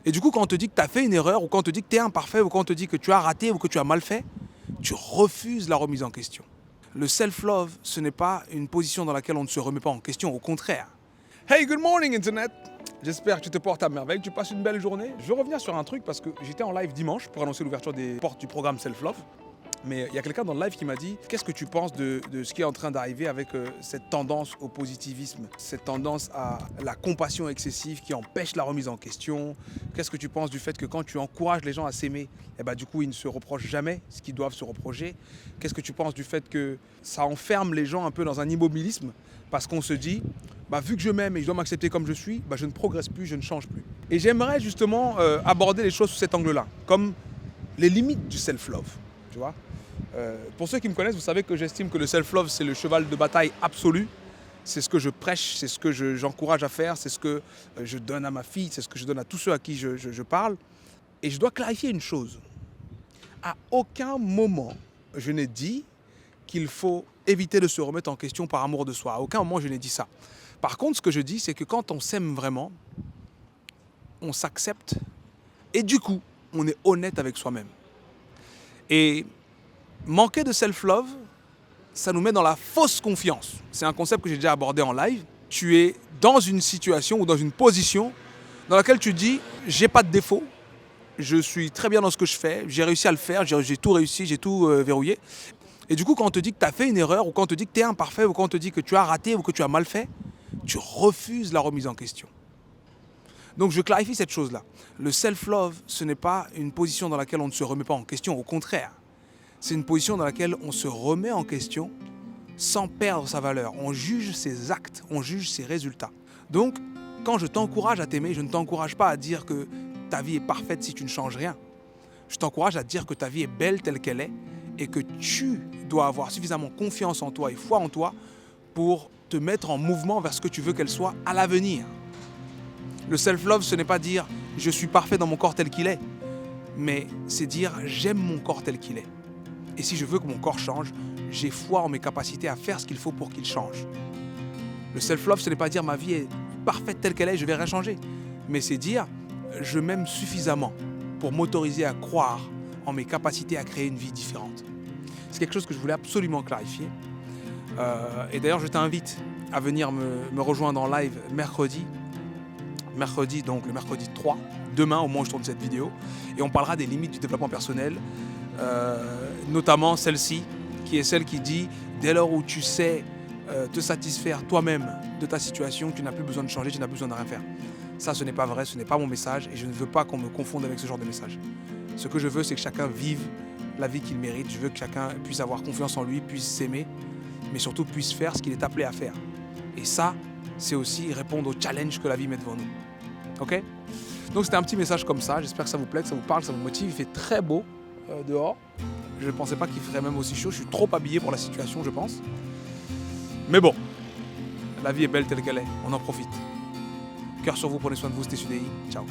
Et du coup, quand on te dit que tu as fait une erreur, ou quand on te dit que tu es imparfait, ou quand on te dit que tu as raté ou que tu as mal fait, tu refuses la remise en question. Le self-love, ce n'est pas une position dans laquelle on ne se remet pas en question, au contraire. Hey, good morning Internet! J'espère que tu te portes à merveille, que tu passes une belle journée. Je veux revenir sur un truc parce que j'étais en live dimanche pour annoncer l'ouverture des portes du programme Self-Love. Mais il y a quelqu'un dans le live qui m'a dit « Qu'est-ce que tu penses de ce qui est en train d'arriver avec cette tendance au positivisme, cette tendance à la compassion excessive qui empêche la remise en question? Qu'est-ce que tu penses du fait que quand tu encourages les gens à s'aimer, du coup ils ne se reprochent jamais ce qu'ils doivent se reprocher? Qu'est-ce que tu penses du fait que ça enferme les gens un peu dans un immobilisme parce qu'on se dit vu que je m'aime et je dois m'accepter comme je suis, je ne progresse plus, je ne change plus. » Et j'aimerais justement aborder les choses sous cet angle-là, comme les limites du self-love, tu vois. Pour ceux qui me connaissent, vous savez que j'estime que le self-love, c'est le cheval de bataille absolu. C'est ce que je prêche, c'est ce que j'encourage à faire, c'est ce que je donne à ma fille, c'est ce que je donne à tous ceux à qui je parle. Et je dois clarifier une chose. À aucun moment, je n'ai dit qu'il faut éviter de se remettre en question par amour de soi. À aucun moment, je n'ai dit ça. Par contre, ce que je dis, c'est que quand on s'aime vraiment, on s'accepte et du coup, on est honnête avec soi-même. Et manquer de self-love, ça nous met dans la fausse confiance. C'est un concept que j'ai déjà abordé en live. Tu es dans une situation ou dans une position dans laquelle tu dis « j'ai pas de défaut, je suis très bien dans ce que je fais, j'ai réussi à le faire, j'ai tout réussi, j'ai tout verrouillé ». Et du coup, quand on te dit que tu as fait une erreur, ou quand on te dit que tu es imparfait, ou quand on te dit que tu as raté ou que tu as mal fait, tu refuses la remise en question. Donc je clarifie cette chose-là. Le self-love, ce n'est pas une position dans laquelle on ne se remet pas en question, au contraire. C'est une position dans laquelle on se remet en question sans perdre sa valeur. On juge ses actes, on juge ses résultats. Donc, quand je t'encourage à t'aimer, je ne t'encourage pas à dire que ta vie est parfaite si tu ne changes rien. Je t'encourage à dire que ta vie est belle telle qu'elle est et que tu dois avoir suffisamment confiance en toi et foi en toi pour te mettre en mouvement vers ce que tu veux qu'elle soit à l'avenir. Le self-love, ce n'est pas dire « je suis parfait dans mon corps tel qu'il est », mais c'est dire « j'aime mon corps tel qu'il est ». Et si je veux que mon corps change, j'ai foi en mes capacités à faire ce qu'il faut pour qu'il change. Le self-love, ce n'est pas dire ma vie est parfaite telle qu'elle est, je ne vais rien changer. Mais c'est dire je m'aime suffisamment pour m'autoriser à croire en mes capacités à créer une vie différente. C'est quelque chose que je voulais absolument clarifier. Et d'ailleurs, je t'invite à venir me rejoindre en live mercredi, donc le mercredi 3, demain au moment où je tourne cette vidéo. Et on parlera des limites du développement personnel. Notamment celle-ci, qui est celle qui dit dès lors où tu sais te satisfaire toi-même de ta situation, tu n'as plus besoin de changer, tu n'as plus besoin de rien faire. Ça, ce n'est pas vrai, ce n'est pas mon message et je ne veux pas qu'on me confonde avec ce genre de message. Ce que je veux, c'est que chacun vive la vie qu'il mérite. Je veux que chacun puisse avoir confiance en lui, puisse s'aimer, mais surtout puisse faire ce qu'il est appelé à faire. Et ça, c'est aussi répondre aux challenges que la vie met devant nous. Ok ? Donc c'était un petit message comme ça, j'espère que ça vous plaît, que ça vous parle, que ça vous motive. Il fait très beau dehors. Je ne pensais pas qu'il ferait même aussi chaud. Je suis trop habillé pour la situation, je pense. Mais bon, la vie est belle telle qu'elle est. On en profite. Cœur sur vous, prenez soin de vous. C'était Sudei. Ciao.